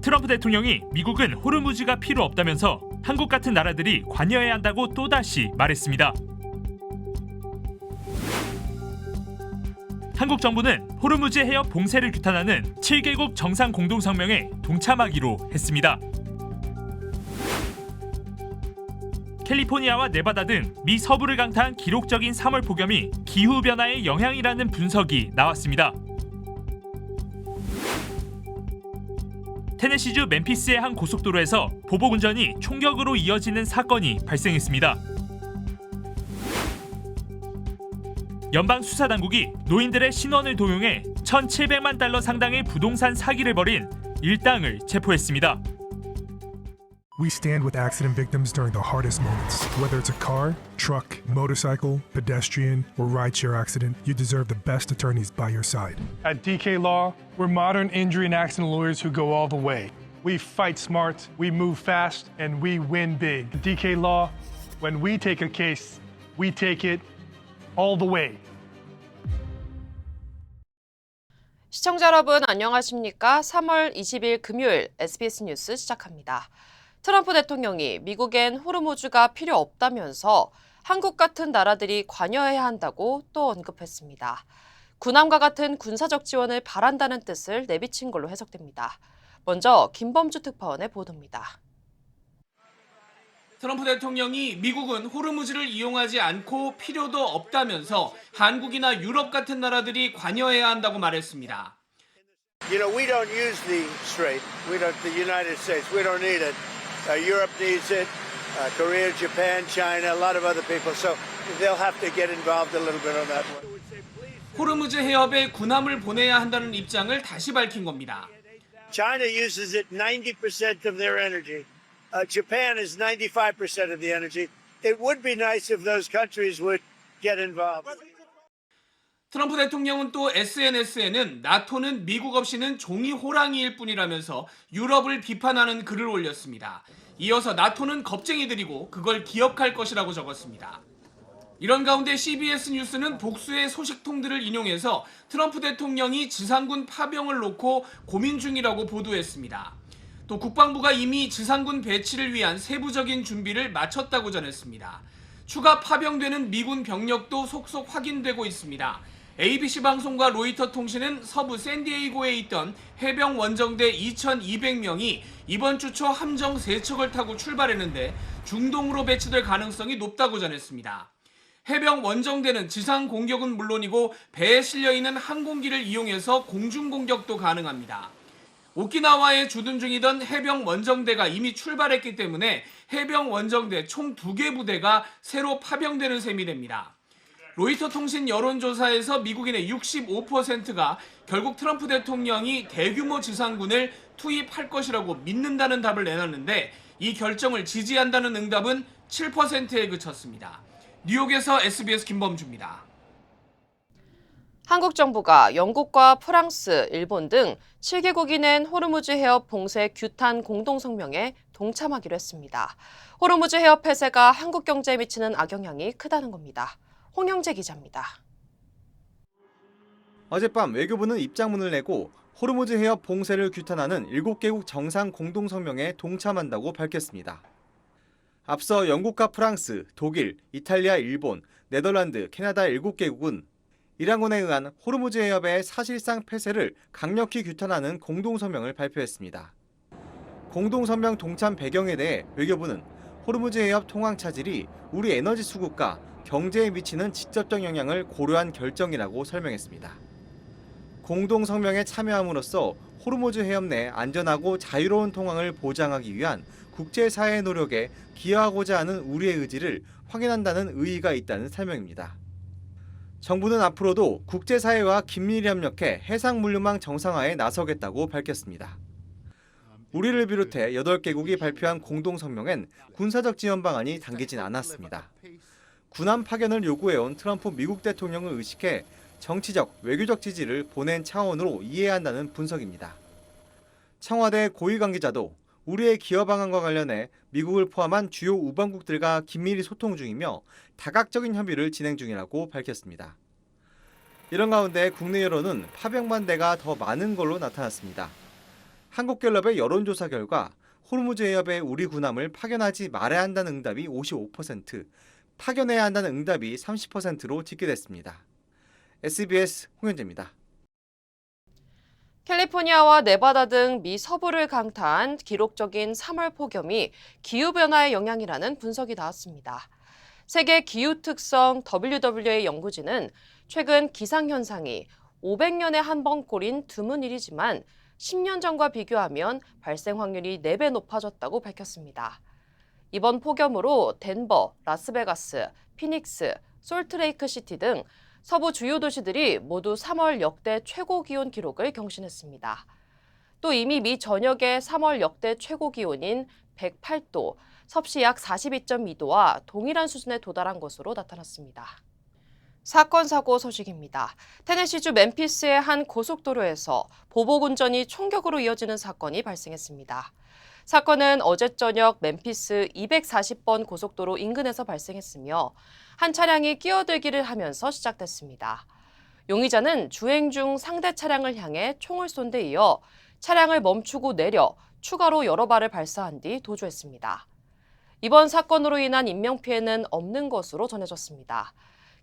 트럼프 대통령이 미국은 호르무즈가 필요 없다면서 한국 같은 나라들이 관여해야 한다고 또다시 말했습니다. 한국 정부는 호르무즈 해협 봉쇄를 규탄하는 7개국 정상 공동성명에 동참하기로 했습니다. 캘리포니아와 네바다 등 미 서부를 강타한 기록적인 3월 폭염이 기후변화의 영향이라는 분석이 나왔습니다. 테네시주 멤피스의 한 고속도로에서 보복 운전이 총격으로 이어지는 사건이 발생했습니다. 연방수사당국이 노인들의 신원을 도용해 1,700만 달러 상당의 부동산 사기를 벌인 일당을 체포했습니다. We stand with accident victims during the hardest moments. Whether it's a car, truck, motorcycle, pedestrian, or rideshare accident, you deserve the best attorneys by your side. At DK Law, we're modern injury and accident lawyers who go all the way. We fight smart, we move fast, and we win big. At DK Law, when we take a case, we take it all the way. 시청자 여러분 안녕하십니까? 3월 20일 금요일 SBS 뉴스 시작합니다. 트럼프 대통령이 미국엔 호르무즈가 필요 없다면서 한국 같은 나라들이 관여해야 한다고 또 언급했습니다. 군함과 같은 군사적 지원을 바란다는 뜻을 내비친 걸로 해석됩니다. 먼저 김범주 특파원의 보도입니다. 트럼프 대통령이 미국은 호르무즈를 이용하지 않고 필요도 없다면서 한국이나 유럽 같은 나라들이 관여해야 한다고 말했습니다. You know, we don't use the strait. The United States, we don't need it. Europe needs it. Korea, Japan, China, a lot of other people. So they'll have to get involved a little bit on that one. 호르무즈 해협에 군함을 보내야 한다는 입장을 다시 밝힌 겁니다. China uses it 90% of their energy. Japan is 95% of the energy. It would be nice if those countries would get involved. 트럼프 대통령은 또 SNS에는 나토는 미국 없이는 종이 호랑이일 뿐이라면서 유럽을 비판하는 글을 올렸습니다. 이어서 나토는 겁쟁이들이고 그걸 기억할 것이라고 적었습니다. 이런 가운데 CBS 뉴스는 복수의 소식통들을 인용해서 트럼프 대통령이 지상군 파병을 놓고 고민 중이라고 보도했습니다. 또 국방부가 이미 지상군 배치를 위한 세부적인 준비를 마쳤다고 전했습니다. 추가 파병되는 미군 병력도 속속 확인되고 있습니다. ABC 방송과 로이터 통신은 서부 샌디에이고에 있던 해병 원정대 2,200명이 이번 주 초 함정 3척을 타고 출발했는데 중동으로 배치될 가능성이 높다고 전했습니다. 해병 원정대는 지상 공격은 물론이고 배에 실려있는 항공기를 이용해서 공중 공격도 가능합니다. 오키나와에 주둔 중이던 해병 원정대가 이미 출발했기 때문에 해병 원정대 총 2개 부대가 새로 파병되는 셈이 됩니다. 로이터 통신 여론조사에서 미국인의 65%가 결국 트럼프 대통령이 대규모 지상군을 투입할 것이라고 믿는다는 답을 내놨는데 이 결정을 지지한다는 응답은 7%에 그쳤습니다. 뉴욕에서 SBS 김범주입니다. 한국 정부가 영국과 프랑스, 일본 등 7개국이 낸 호르무즈 해협 봉쇄 규탄 공동성명에 동참하기로 했습니다. 호르무즈 해협 폐쇄가 한국 경제에 미치는 악영향이 크다는 겁니다. 홍영재 기자입니다. 어젯밤 외교부는 입장문을 내고 호르무즈 해협 봉쇄를 규탄하는 7개국 정상 공동성명에 동참한다고 밝혔습니다. 앞서 영국과 프랑스, 독일, 이탈리아, 일본, 네덜란드, 캐나다 7개국은 이란군에 의한 호르무즈 해협의 사실상 폐쇄를 강력히 규탄하는 공동성명을 발표했습니다. 공동성명 동참 배경에 대해 외교부는 호르무즈 해협 통항 차질이 우리 에너지 수급과 경제에 미치는 직접적 영향을 고려한 결정이라고 설명했습니다. 공동성명에 참여함으로써 호르무즈 해협 내 안전하고 자유로운 통항을 보장하기 위한 국제사회의 노력에 기여하고자 하는 우리의 의지를 확인한다는 의의가 있다는 설명입니다. 정부는 앞으로도 국제사회와 긴밀히 협력해 해상물류망 정상화에 나서겠다고 밝혔습니다. 우리를 비롯해 8개국이 발표한 공동성명엔 군사적 지원 방안이 담기진 않았습니다. 군함 파견을 요구해온 트럼프 미국 대통령을 의식해 정치적, 외교적 지지를 보낸 차원으로 이해해야 한다는 분석입니다. 청와대 고위 관계자도 우리의 기여 방안과 관련해 미국을 포함한 주요 우방국들과 긴밀히 소통 중이며 다각적인 협의를 진행 중이라고 밝혔습니다. 이런 가운데 국내 여론은 파병 반대가 더 많은 걸로 나타났습니다. 한국갤럽의 여론조사 결과 호르무즈 해협에 우리 군함을 파견하지 말아야 한다는 응답이 55%, 파견해야 한다는 응답이 30%로 집계됐습니다. SBS 홍현재입니다. 캘리포니아와 네바다 등 미 서부를 강타한 기록적인 3월 폭염이 기후변화의 영향이라는 분석이 나왔습니다. 세계 기후특성 WWA 연구진은 최근 기상현상이 500년에 한 번꼴인 드문 일이지만 10년 전과 비교하면 발생 확률이 4배 높아졌다고 밝혔습니다. 이번 폭염으로 덴버, 라스베가스, 피닉스, 솔트레이크시티 등 서부 주요 도시들이 모두 3월 역대 최고 기온 기록을 경신했습니다. 또 이미 미 전역의 3월 역대 최고 기온인 108도, 섭씨 약 42.2도와 동일한 수준에 도달한 것으로 나타났습니다. 사건 사고 소식입니다. 테네시주 멤피스의 한 고속도로에서 보복 운전이 총격으로 이어지는 사건이 발생했습니다. 사건은 어제 저녁 멤피스 240번 고속도로 인근에서 발생했으며 한 차량이 끼어들기를 하면서 시작됐습니다. 용의자는 주행 중 상대 차량을 향해 총을 쏜 데 이어 차량을 멈추고 내려 추가로 여러 발을 발사한 뒤 도주했습니다. 이번 사건으로 인한 인명피해는 없는 것으로 전해졌습니다.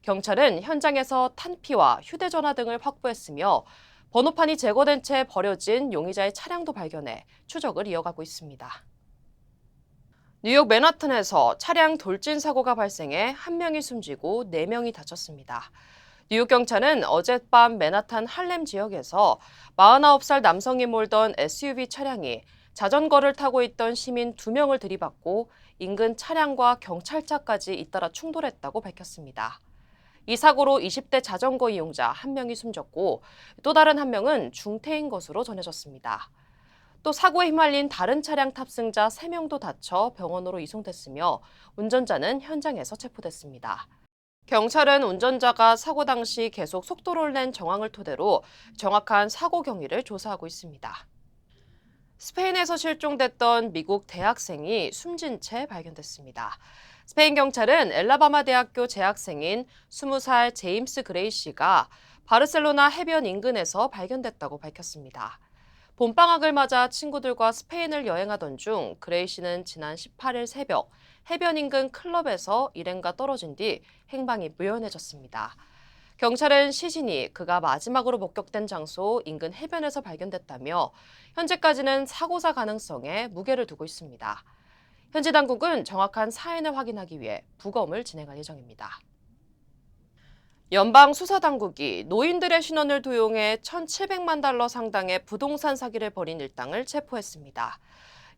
경찰은 현장에서 탄피와 휴대전화 등을 확보했으며 번호판이 제거된 채 버려진 용의자의 차량도 발견해 추적을 이어가고 있습니다. 뉴욕 맨하튼에서 차량 돌진 사고가 발생해 1명이 숨지고 4명이 다쳤습니다. 뉴욕 경찰은 어젯밤 맨하탄 할렘 지역에서 49살 남성이 몰던 SUV 차량이 자전거를 타고 있던 시민 2명을 들이받고 인근 차량과 경찰차까지 잇따라 충돌했다고 밝혔습니다. 이 사고로 20대 자전거 이용자 1명이 숨졌고 또 다른 1명은 중태인 것으로 전해졌습니다. 또 사고에 휘말린 다른 차량 탑승자 3명도 다쳐 병원으로 이송됐으며 운전자는 현장에서 체포됐습니다. 경찰은 운전자가 사고 당시 계속 속도를 낸 정황을 토대로 정확한 사고 경위를 조사하고 있습니다. 스페인에서 실종됐던 미국 대학생이 숨진 채 발견됐습니다. 스페인 경찰은 엘라바마 대학교 재학생인 20살 제임스 그레이 씨가 바르셀로나 해변 인근에서 발견됐다고 밝혔습니다. 봄방학을 맞아 친구들과 스페인을 여행하던 중 그레이 씨는 지난 18일 새벽 해변 인근 클럽에서 일행과 떨어진 뒤 행방이 묘연해졌습니다. 경찰은 시신이 그가 마지막으로 목격된 장소 인근 해변에서 발견됐다며 현재까지는 사고사 가능성에 무게를 두고 있습니다. 현지 당국은 정확한 사인을 확인하기 위해 부검을 진행할 예정입니다. 연방 수사당국이 노인들의 신원을 도용해 1,700만 달러 상당의 부동산 사기를 벌인 일당을 체포했습니다.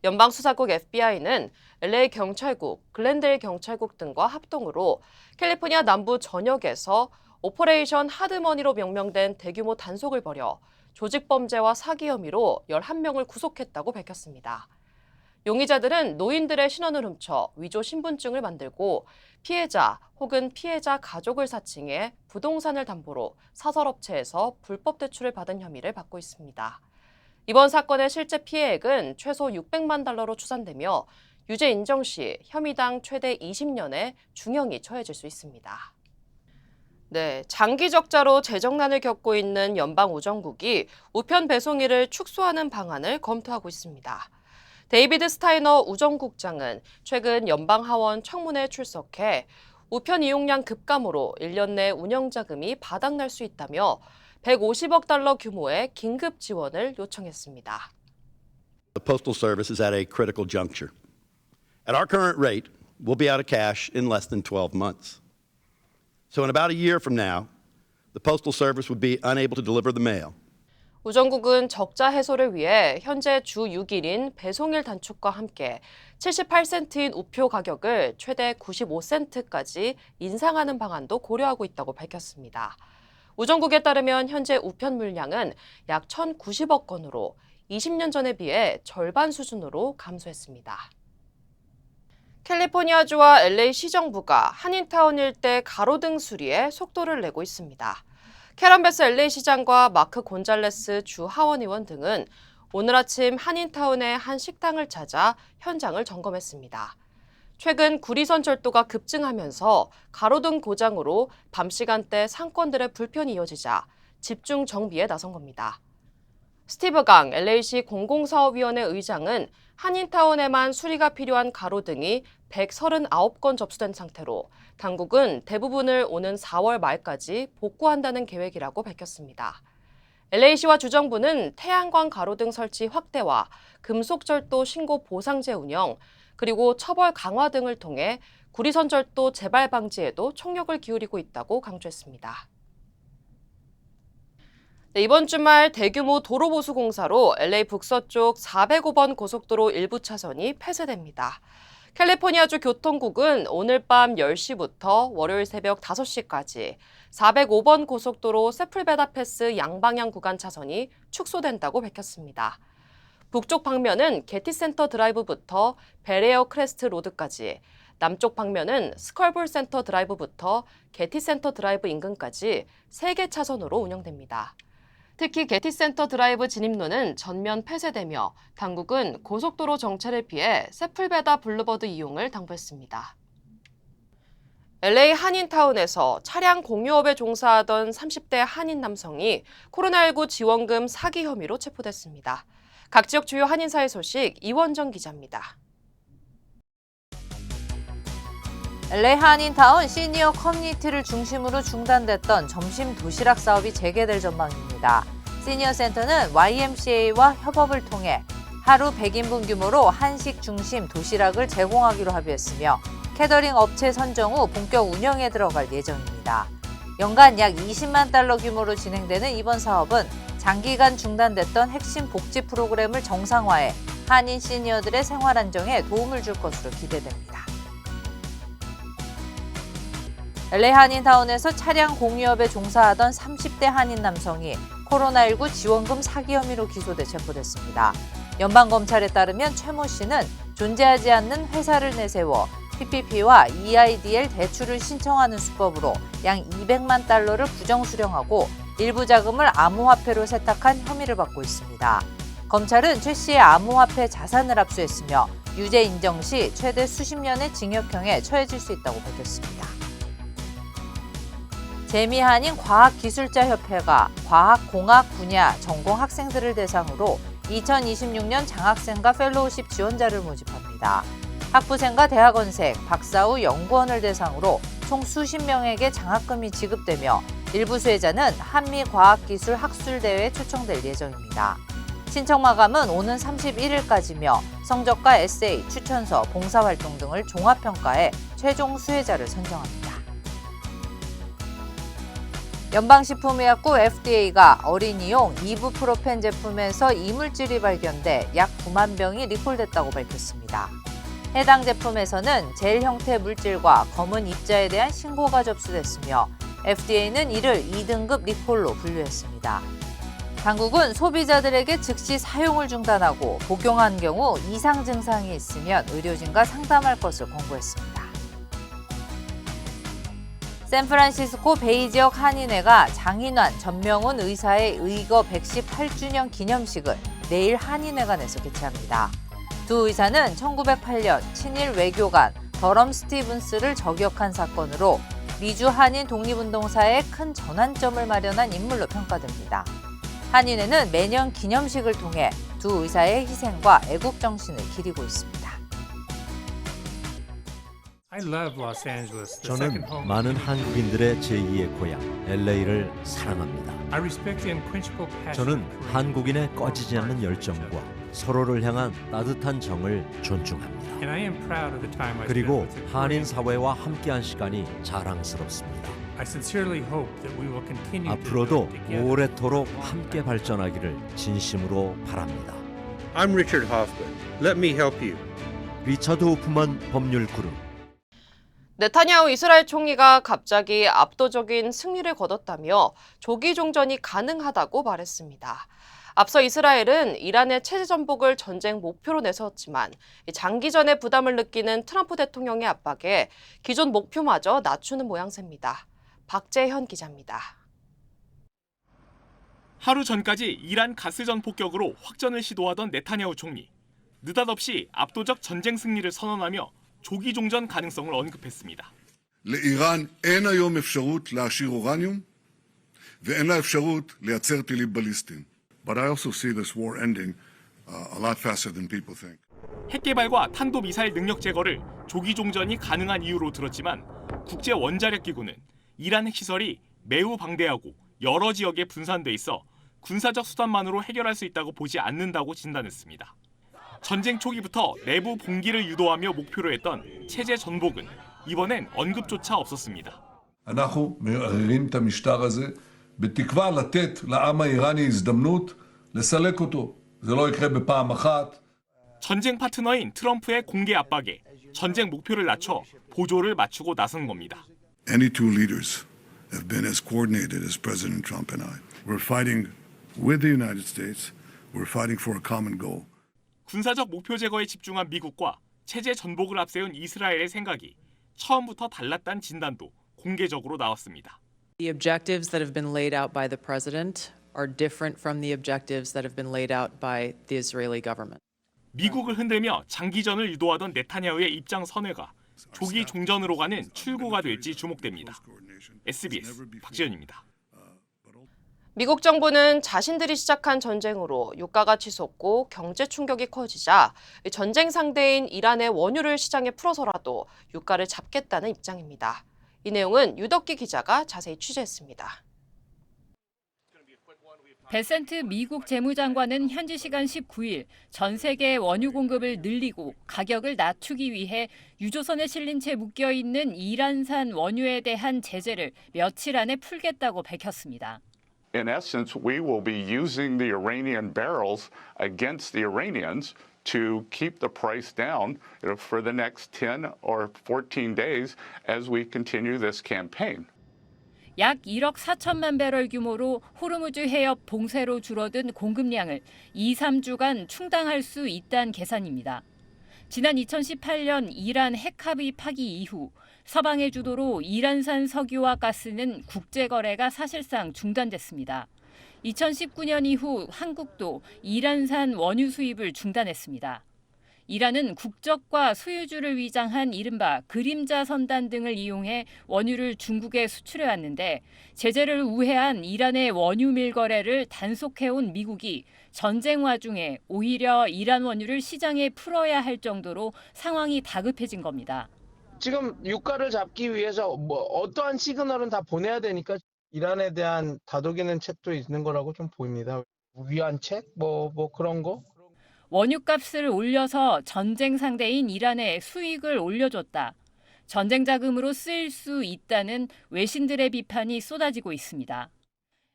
연방수사국 FBI는 LA 경찰국, 글렌데일 경찰국 등과 합동으로 캘리포니아 남부 전역에서 오퍼레이션 하드머니로 명명된 대규모 단속을 벌여 조직범죄와 사기 혐의로 11명을 구속했다고 밝혔습니다. 용의자들은 노인들의 신원을 훔쳐 위조 신분증을 만들고 피해자 혹은 피해자 가족을 사칭해 부동산을 담보로 사설업체에서 불법 대출을 받은 혐의를 받고 있습니다. 이번 사건의 실제 피해액은 최소 600만 달러로 추산되며 유죄 인정 시 혐의당 최대 20년의 중형이 처해질 수 있습니다. 네, 장기 적자로 재정난을 겪고 있는 연방우정국이 우편 배송일을 축소하는 방안을 검토하고 있습니다. 데이비드 스타이너 우정국장은 최근 연방하원 청문회에 출석해 우편 이용량 급감으로 1년 내 운영자금이 바닥날 수 있다며 150억 달러 규모의 긴급 지원을 요청했습니다. The Postal Service is at a critical juncture. At our current rate, we'll be out of cash in less than 12 months. So in about a year from now, the Postal Service would be unable to deliver the mail. 우정국은 적자 해소를 위해 현재 주 6일인 배송일 단축과 함께 78센트인 우표 가격을 최대 95센트까지 인상하는 방안도 고려하고 있다고 밝혔습니다. 우정국에 따르면 현재 우편 물량은 약 1,090억 건으로 20년 전에 비해 절반 수준으로 감소했습니다. 캘리포니아주와 LA 시정부가 한인타운 일대 가로등 수리에 속도를 내고 있습니다. 캐런 베스 LA 시장과 마크 곤잘레스 주 하원 의원 등은 오늘 아침 한인타운의 한 식당을 찾아 현장을 점검했습니다. 최근 구리선 절도가 급증하면서 가로등 고장으로 밤 시간대 상권들의 불편이 이어지자 집중 정비에 나선 겁니다. 스티브 강 LA시 공공사업위원회 의장은 한인타운에만 수리가 필요한 가로등이 139건 접수된 상태로 당국은 대부분을 오는 4월 말까지 복구한다는 계획이라고 밝혔습니다. LA시와 주정부는 태양광 가로등 설치 확대와 금속절도 신고 보상제 운영, 그리고 처벌 강화 등을 통해 구리선절도 재발 방지에도 총력을 기울이고 있다고 강조했습니다. 네, 이번 주말 대규모 도로 보수 공사로 LA 북서쪽 405번 고속도로 일부 차선이 폐쇄됩니다. 캘리포니아주 교통국은 오늘 밤 10시부터 월요일 새벽 5시까지 405번 고속도로 세플베다 패스 양방향 구간 차선이 축소된다고 밝혔습니다. 북쪽 방면은 게티센터 드라이브부터 베레어 크레스트 로드까지, 남쪽 방면은 스컬볼 센터 드라이브부터 게티센터 드라이브 인근까지 3개 차선으로 운영됩니다. 특히 게티센터 드라이브 진입로는 전면 폐쇄되며 당국은 고속도로 정체를 피해 세플베다 블루버드 이용을 당부했습니다. LA 한인타운에서 차량 공유업에 종사하던 30대 한인 남성이 코로나19 지원금 사기 혐의로 체포됐습니다. 각 지역 주요 한인사회 소식 이원정 기자입니다. LA 한인타운 시니어 커뮤니티를 중심으로 중단됐던 점심 도시락 사업이 재개될 전망입니다. 시니어 센터는 YMCA와 협업을 통해 하루 100인분 규모로 한식 중심 도시락을 제공하기로 합의했으며 캐터링 업체 선정 후 본격 운영에 들어갈 예정입니다. 연간 약 20만 달러 규모로 진행되는 이번 사업은 장기간 중단됐던 핵심 복지 프로그램을 정상화해 한인 시니어들의 생활 안정에 도움을 줄 것으로 기대됩니다. LA 한인타운에서 차량 공유업에 종사하던 30대 한인 남성이 코로나19 지원금 사기 혐의로 기소돼 체포됐습니다. 연방검찰에 따르면 최 모 씨는 존재하지 않는 회사를 내세워 PPP와 EIDL 대출을 신청하는 수법으로 양 200만 달러를 부정수령하고 일부 자금을 암호화폐로 세탁한 혐의를 받고 있습니다. 검찰은 최 씨의 암호화폐 자산을 압수했으며 유죄 인정 시 최대 수십 년의 징역형에 처해질 수 있다고 밝혔습니다. 재미한인 과학기술자협회가 과학공학 분야 전공 학생들을 대상으로 2026년 장학생과 펠로우십 지원자를 모집합니다. 학부생과 대학원생, 박사 후 연구원을 대상으로 총 수십 명에게 장학금이 지급되며 일부 수혜자는 한미과학기술 학술대회에 초청될 예정입니다. 신청 마감은 오는 31일까지며 성적과 에세이, 추천서, 봉사활동 등을 종합평가해 최종 수혜자를 선정합니다. 연방식품의약국 FDA가 어린이용 이부프로펜 제품에서 이물질이 발견돼 약 9만 병이 리콜됐다고 밝혔습니다. 해당 제품에서는 젤 형태 물질과 검은 입자에 대한 신고가 접수됐으며 FDA는 이를 2등급 리콜로 분류했습니다. 당국은 소비자들에게 즉시 사용을 중단하고 복용한 경우 이상 증상이 있으면 의료진과 상담할 것을 권고했습니다. 샌프란시스코 베이 지역 한인회가 장인환 전명훈 의사의 의거 118주년 기념식을 내일 한인회관에서 개최합니다. 두 의사는 1908년 친일 외교관 더럼 스티븐스를 저격한 사건으로 미주 한인 독립운동사에 큰 전환점을 마련한 인물로 평가됩니다. 한인회는 매년 기념식을 통해 두 의사의 희생과 애국정신을 기리고 있습니다. 저는 많은 한국인들의 제2의 고향 LA를 사랑합니다. 저는 한국인의 꺼지지 않는 열정과 서로를 향한 따뜻한 정을 존중합니다. 그리고 한인 사회와 함께한 시간이 자랑스럽습니다. 앞으로도 오래도록 함께 발전하기를 진심으로 바랍니다. I'm Richard Hoffman. Let me help you. 리처드 호프만 법률 그룹. 네타냐후 이스라엘 총리가 갑자기 압도적인 승리를 거뒀다며 조기 종전이 가능하다고 말했습니다. 앞서 이스라엘은 이란의 체제 전복을 전쟁 목표로 내세웠지만 장기전의 부담을 느끼는 트럼프 대통령의 압박에 기존 목표마저 낮추는 모양새입니다. 박재현 기자입니다. 하루 전까지 이란 가스전 폭격으로 확전을 시도하던 네타냐후 총리. 느닷없이 압도적 전쟁 승리를 선언하며 조기 종전 가능성을 언급했습니다. לאיראן אין היום אפשרות להעשיר אורניום ואין לה אפשרות לייצר טילים בליסטיים. But I also see this war ending a lot faster than people think. 핵 개발과 탄도 미사일 능력 제거를 조기 종전이 가능한 이유로 들었지만 국제 원자력 기구는 이란 핵시설이 매우 방대하고 여러 지역에 분산돼 있어 군사적 수단만으로 해결할 수 있다고 보지 않는다고 진단했습니다. 전쟁 초기부터 내부 봉기를 유도하며 목표로 했던 체제 전복은 이번엔 언급조차 없었습니다. אנחנו מערערים את המשטר הזה בתקווה לתת לעם האיראני הזדמנות לסלק אותו. זה לא יקרה בפעם אחת. 전쟁 파트너인 트럼프의 공개 압박에 전쟁 목표를 낮춰 보조를 맞추고 나선 겁니다. Any two leaders have been as coordinated as President Trump and I. We're fighting with the United States. We're fighting for a common goal. 군사적 목표 제거에 집중한 미국과 체제 전복을 앞세운 이스라엘의 생각이 처음부터 달랐다는 진단도 공개적으로 나왔습니다. The objectives that have been laid out by the president are different from the objectives that have been laid out by the Israeli government. 미국을 흔들며 장기전을 유도하던 네타냐후의 입장 선회가 조기 종전으로 가는 출구가 될지 주목됩니다. SBS 박지현입니다. 미국 정부는 자신들이 시작한 전쟁으로 유가가 치솟고 경제 충격이 커지자 전쟁 상대인 이란의 원유를 시장에 풀어서라도 유가를 잡겠다는 입장입니다. 이 내용은 유덕기 기자가 자세히 취재했습니다. 베센트 미국 재무장관은 현지 시간 19일 전 세계 원유 공급을 늘리고 가격을 낮추기 위해 유조선에 실린 채 묶여있는 이란산 원유에 대한 제재를 며칠 안에 풀겠다고 밝혔습니다. In essence, we will be using the Iranian barrels against the Iranians to keep the price down for the next 10 or 14 days as we continue this campaign. 약 1억 4천만 배럴 규모로 호르무즈 해협 봉쇄로 줄어든 공급량을 2-3주간 충당할 수 있다는 계산입니다. 지난 2018년 이란 핵합의 파기 이후 서방의 주도로 이란산 석유와 가스는 국제 거래가 사실상 중단됐습니다. 2019년 이후 한국도 이란산 원유 수입을 중단했습니다. 이란은 국적과 소유주를 위장한 이른바 그림자 선단 등을 이용해 원유를 중국에 수출해왔는데 제재를 우회한 이란의 원유 밀거래를 단속해온 미국이 전쟁 와중에 오히려 이란 원유를 시장에 풀어야 할 정도로 상황이 다급해진 겁니다. 지금 유가를 잡기 위해서 어떠한 시그널은 다 보내야 되니까 이란에 대한 다독이는 책도 있는 거라고 좀 보입니다. 위안책 뭐 그런 거. 원유값을 올려서 전쟁 상대인 이란에 수익을 올려줬다. 전쟁 자금으로 쓰일 수 있다는 외신들의 비판이 쏟아지고 있습니다.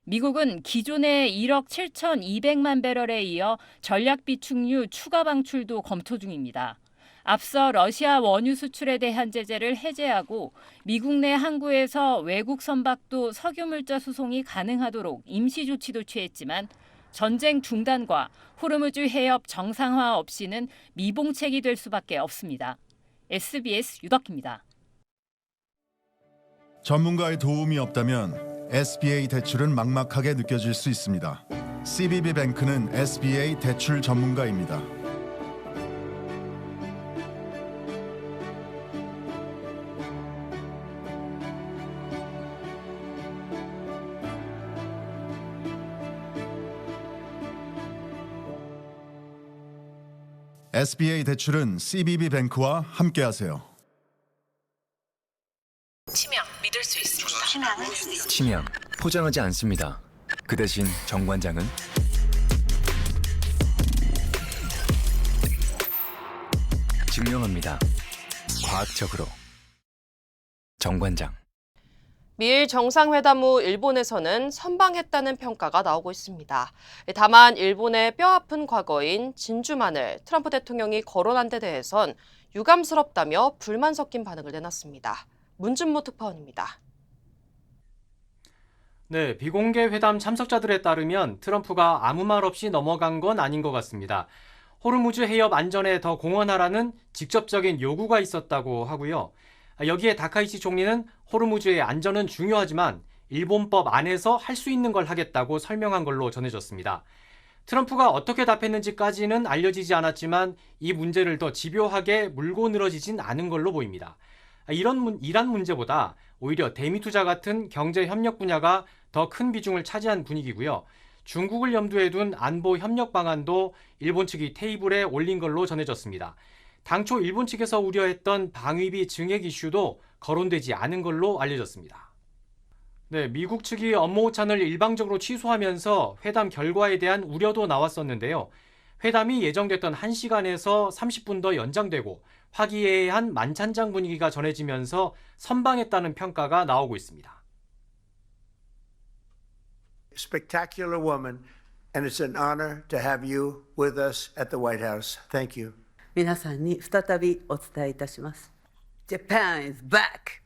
미국은 기존의 1억 7,200만 배럴에 이어 전략 비축유 추가 방출도 검토 중입니다. 앞서 러시아 원유 수출에 대한 제재를 해제하고 미국 내 항구에서 외국 선박도 석유물자 수송이 가능하도록 임시 조치도 취했지만 전쟁 중단과 호르무즈 해협 정상화 없이는 미봉책이 될 수밖에 없습니다. SBS 유덕기입니다. 전문가의 도움이 없다면 SBA 대출은 막막하게 느껴질 수 있습니다. CBB뱅크는 SBA 대출 전문가입니다. SBA 대출은 CBB뱅크와 함께하세요. 치명 믿을 수 있습니다. 치명 포장하지 않습니다. 그 대신 정관장은 증명합니다. 과학적으로. 정관장. 미일 정상회담 후 일본에서는 선방했다는 평가가 나오고 있습니다. 다만 일본의 뼈아픈 과거인 진주만을 트럼프 대통령이 거론한 데 대해선 유감스럽다며 불만 섞인 반응을 내놨습니다. 문준모 특파원입니다. 네, 비공개 회담 참석자들에 따르면 트럼프가 아무 말 없이 넘어간 건 아닌 것 같습니다. 호르무즈 해협 안전에 더 공헌하라는 직접적인 요구가 있었다고 하고요. 여기에 다카이치 총리는 호르무즈의 안전은 중요하지만 일본법 안에서 할 수 있는 걸 하겠다고 설명한 걸로 전해졌습니다. 트럼프가 어떻게 답했는지까지는 알려지지 않았지만 이 문제를 더 집요하게 물고 늘어지진 않은 걸로 보입니다. 이란 문제보다 오히려 대미 투자 같은 경제 협력 분야가 더 큰 비중을 차지한 분위기고요. 중국을 염두에 둔 안보 협력 방안도 일본 측이 테이블에 올린 걸로 전해졌습니다. 당초 일본 측에서 우려했던 방위비 증액 이슈도 거론되지 않은 걸로 알려졌습니다. 네, 미국 측이 업무 오찬을 일방적으로 취소하면서 회담 결과에 대한 우려도 나왔었는데요. 회담이 예정됐던 1시간에서 30분 더 연장되고 화기애애한 만찬장 분위기가 전해지면서 선방했다는 평가가 나오고 있습니다. Spectacular woman, and it's an honor to have you with us at the White House. Thank you. 皆さんに再びお伝えいたします。Japan is back.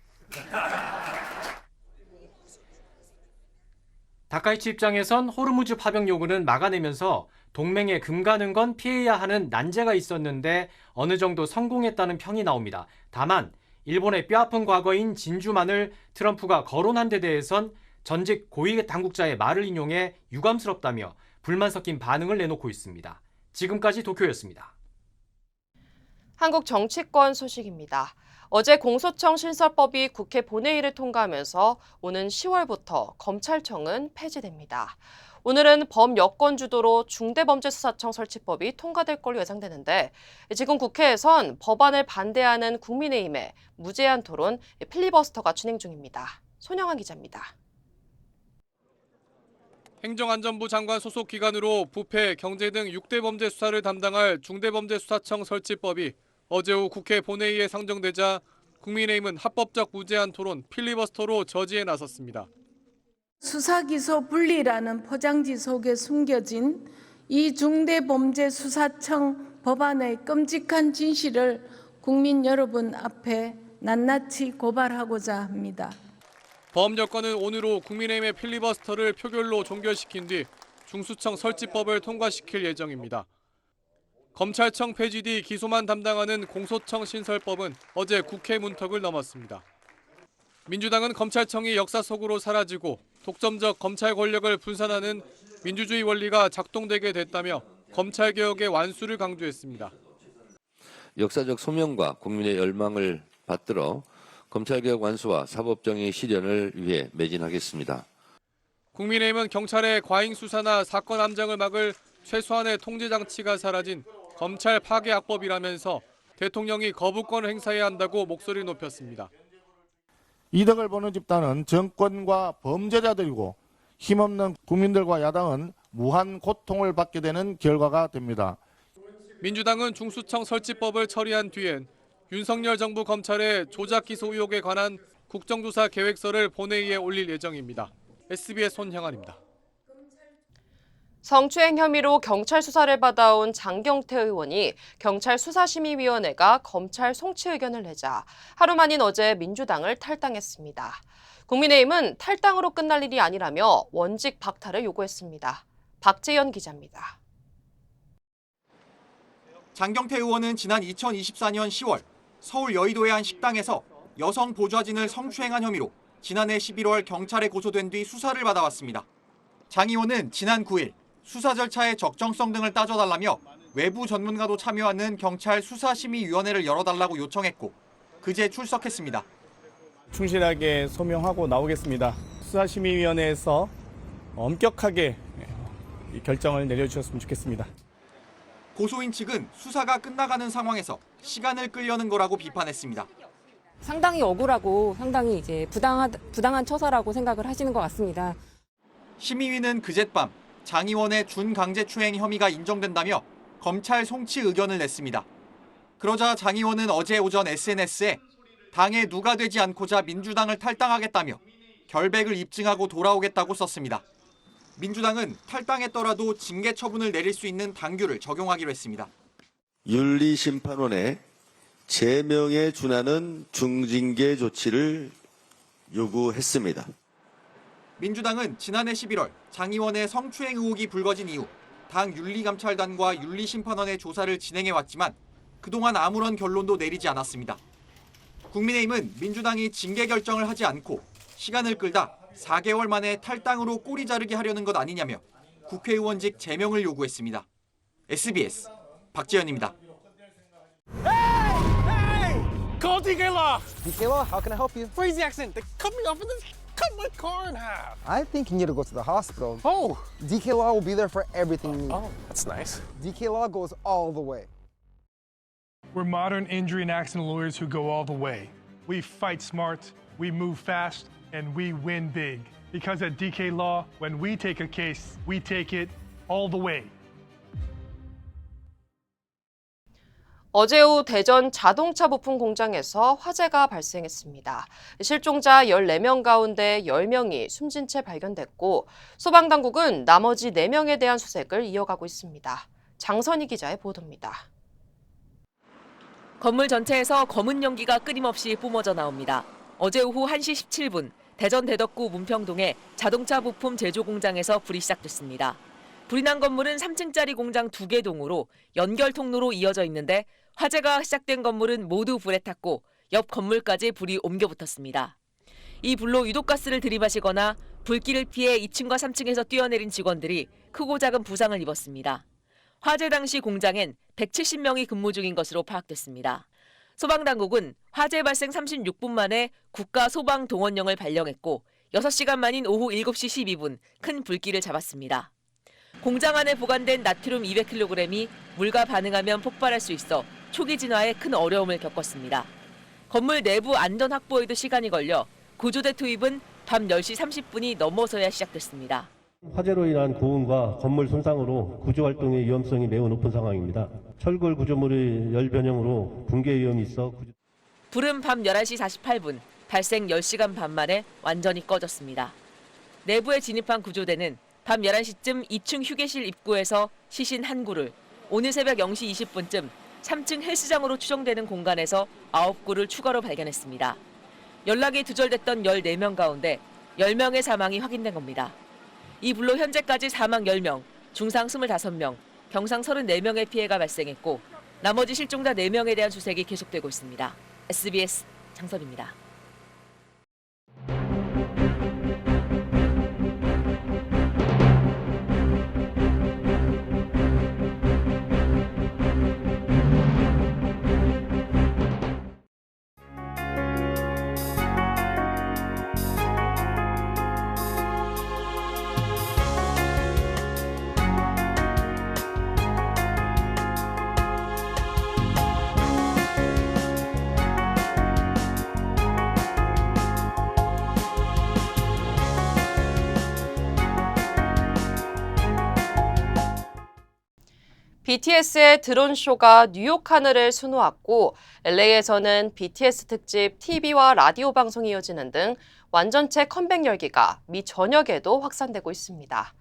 다카이치 입장에선 호르무즈 파병 요구는 막아내면서 동맹에 금 가는 건 피해야 하는 난제가 있었는데 어느 정도 성공했다는 평이 나옵니다. 다만 일본의 뼈아픈 과거인 진주만을 트럼프가 거론한 데 대해선 전직 고위 당국자의 말을 인용해 유감스럽다며 불만 섞인 반응을 내놓고 있습니다. 지금까지 도쿄였습니다. 한국 정치권 소식입니다. 어제 공소청 신설법이 국회 본회의를 통과하면서 오는 10월부터 검찰청은 폐지됩니다. 오늘은 범여권 주도로 중대범죄수사청 설치법이 통과될 걸로 예상되는데 지금 국회에선 법안을 반대하는 국민의힘의 무제한 토론 필리버스터가 진행 중입니다. 손영환 기자입니다. 행정안전부 장관 소속 기관으로 부패, 경제 등 6대 범죄 수사를 담당할 중대범죄수사청 설치법이 어제 오후 국회 본회의에 상정되자 국민의힘은 합법적 무제한 토론 필리버스터로 저지에 나섰습니다. 수사기소 분리라는 포장지 속에 숨겨진 이 중대범죄수사청 법안의 끔찍한 진실을 국민 여러분 앞에 낱낱이 고발하고자 합니다. 범여권은 오늘 오후 국민의힘의 필리버스터를 표결로 종결시킨 뒤 중수청 설치법을 통과시킬 예정입니다. 검찰청 폐지 뒤 기소만 담당하는 공소청 신설법은 어제 국회 문턱을 넘었습니다. 민주당은 검찰청이 역사 속으로 사라지고 독점적 검찰 권력을 분산하는 민주주의 원리가 작동되게 됐다며 검찰개혁의 완수를 강조했습니다. 역사적 소명과 국민의 열망을 받들어 검찰개혁 완수와 사법정의 실현을 위해 매진하겠습니다. 국민의힘은 경찰의 과잉 수사나 사건 암장을 막을 최소한의 통제 장치가 사라진 검찰 파괴 악법이라면서 대통령이 거부권을 행사해야 한다고 목소리를 높였습니다. 이득을 보는 집단은 정권과 범죄자들이고 힘없는 국민들과 야당은 무한 고통을 받게 되는 결과가 됩니다. 민주당은 중수청 설치법을 처리한 뒤엔 윤석열 정부 검찰의 조작 기소 의혹에 관한 국정조사 계획서를 본회의에 올릴 예정입니다. SBS 손형환입니다. 성추행 혐의로 경찰 수사를 받아온 장경태 의원이 경찰 수사심의위원회가 검찰 송치 의견을 내자 하루 만인 어제 민주당을 탈당했습니다. 국민의힘은 탈당으로 끝날 일이 아니라며 원직 박탈을 요구했습니다. 박재현 기자입니다. 장경태 의원은 지난 2024년 10월 서울 여의도의 한 식당에서 여성 보좌진을 성추행한 혐의로 지난해 11월 경찰에 고소된 뒤 수사를 받아왔습니다. 장 의원은 지난 9일 수사 절차의 적정성 등을 따져달라며 외부 전문가도 참여하는 경찰 수사심의위원회를 열어달라고 요청했고 그제 출석했습니다. 충실하게 소명하고 나오겠습니다. 수사심의위원회에서 엄격하게 결정을 내려주셨으면 좋겠습니다. 고소인 측은 수사가 끝나가는 상황에서 시간을 끌려는 거라고 비판했습니다. 상당히 억울하고 상당히 이제 부당한 처사라고 생각을 하시는 것 같습니다. 심의위는 그젯밤 장 의원의 준강제추행 혐의가 인정된다며 검찰 송치 의견을 냈습니다. 그러자 장 의원은 어제 오전 SNS에 당에 누가 되지 않고자 민주당을 탈당하겠다며 결백을 입증하고 돌아오겠다고 썼습니다. 민주당은 탈당했더라도 징계 처분을 내릴 수 있는 당규를 적용하기로 했습니다. 윤리심판원의 제명에 준하는 중징계 조치를 요구했습니다. 민주당은 지난해 11월 장 의원의 성추행 의혹이 불거진 이후 당 윤리감찰단과 윤리심판원의 조사를 진행해왔지만 그동안 아무런 결론도 내리지 않았습니다. 국민의힘은 민주당이 징계 결정을 하지 않고 시간을 끌다 4개월 만에 탈당으로 꼬리 자르기 하려는 것 아니냐며 국회의원직 제명을 요구했습니다. SBS 박재현입니다. Call DK Law. DK Law, how can I help you? Where's the accent? They cut me off in this. cut my car in half. I think you need to go to the hospital. Oh. DK Law will be there for everything you need. Oh, that's nice. DK Law goes all the way. We're modern injury and accident lawyers who go all the way. We fight smart, we move fast, and we win big. Because at DK Law, when we take a case, we take it all the way. 어제 오후 대전 자동차 부품 공장에서 화재가 발생했습니다. 실종자 14명 가운데 10명이 숨진 채 발견됐고 소방당국은 나머지 4명에 대한 수색을 이어가고 있습니다. 장선희 기자의 보도입니다. 건물 전체에서 검은 연기가 끊임없이 뿜어져 나옵니다. 어제 오후 1시 17분 대전 대덕구 문평동의 자동차 부품 제조 공장에서 불이 시작됐습니다. 불이 난 건물은 3층짜리 공장 2개 동으로 연결 통로로 이어져 있는데 화재가 시작된 건물은 모두 불에 탔고 옆 건물까지 불이 옮겨 붙었습니다. 이 불로 유독가스를 들이마시거나 불길을 피해 2층과 3층에서 뛰어내린 직원들이 크고 작은 부상을 입었습니다. 화재 당시 공장엔 170명이 근무 중인 것으로 파악됐습니다. 소방당국은 화재 발생 36분 만에 국가소방동원령을 발령했고 6시간 만인 오후 7시 12분 큰 불길을 잡았습니다. 공장 안에 보관된 나트륨 200kg이 물과 반응하면 폭발할 수 있어 초기 진화에 큰 어려움을 겪었습니다. 건물 내부 안전 확보에도 시간이 걸려 구조대 투입은 밤 10시 30분이 넘어서야 시작됐습니다. 화재로 인한 고온과 건물 손상으로 구조활동의 위험성이 매우 높은 상황입니다. 철골 구조물의 열 변형으로 붕괴 위험이 있어 불은 밤 11시 48분 발생 10시간 반 만에 완전히 꺼졌습니다. 내부에 진입한 구조대는 밤 11시쯤 2층 휴게실 입구에서 시신 한 구를, 오늘 새벽 0시 20분쯤 3층 헬스장으로 추정되는 공간에서 9구를 추가로 발견했습니다. 연락이 두절됐던 14명 가운데 10명의 사망이 확인된 겁니다. 이 불로 현재까지 사망 10명, 중상 25명, 경상 34명의 피해가 발생했고 나머지 실종자 4명에 대한 수색이 계속되고 있습니다. SBS 장선입니다. BTS의 드론쇼가 뉴욕 하늘을 수놓았고 LA에서는 BTS 특집 TV와 라디오 방송이 이어지는 등 완전체 컴백 열기가 미 전역에도 확산되고 있습니다.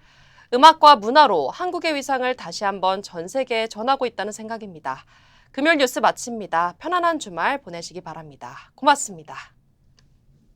음악과 문화로 한국의 위상을 다시 한번 전 세계에 전하고 있다는 생각입니다. 금요일 뉴스 마칩니다. 편안한 주말 보내시기 바랍니다. 고맙습니다.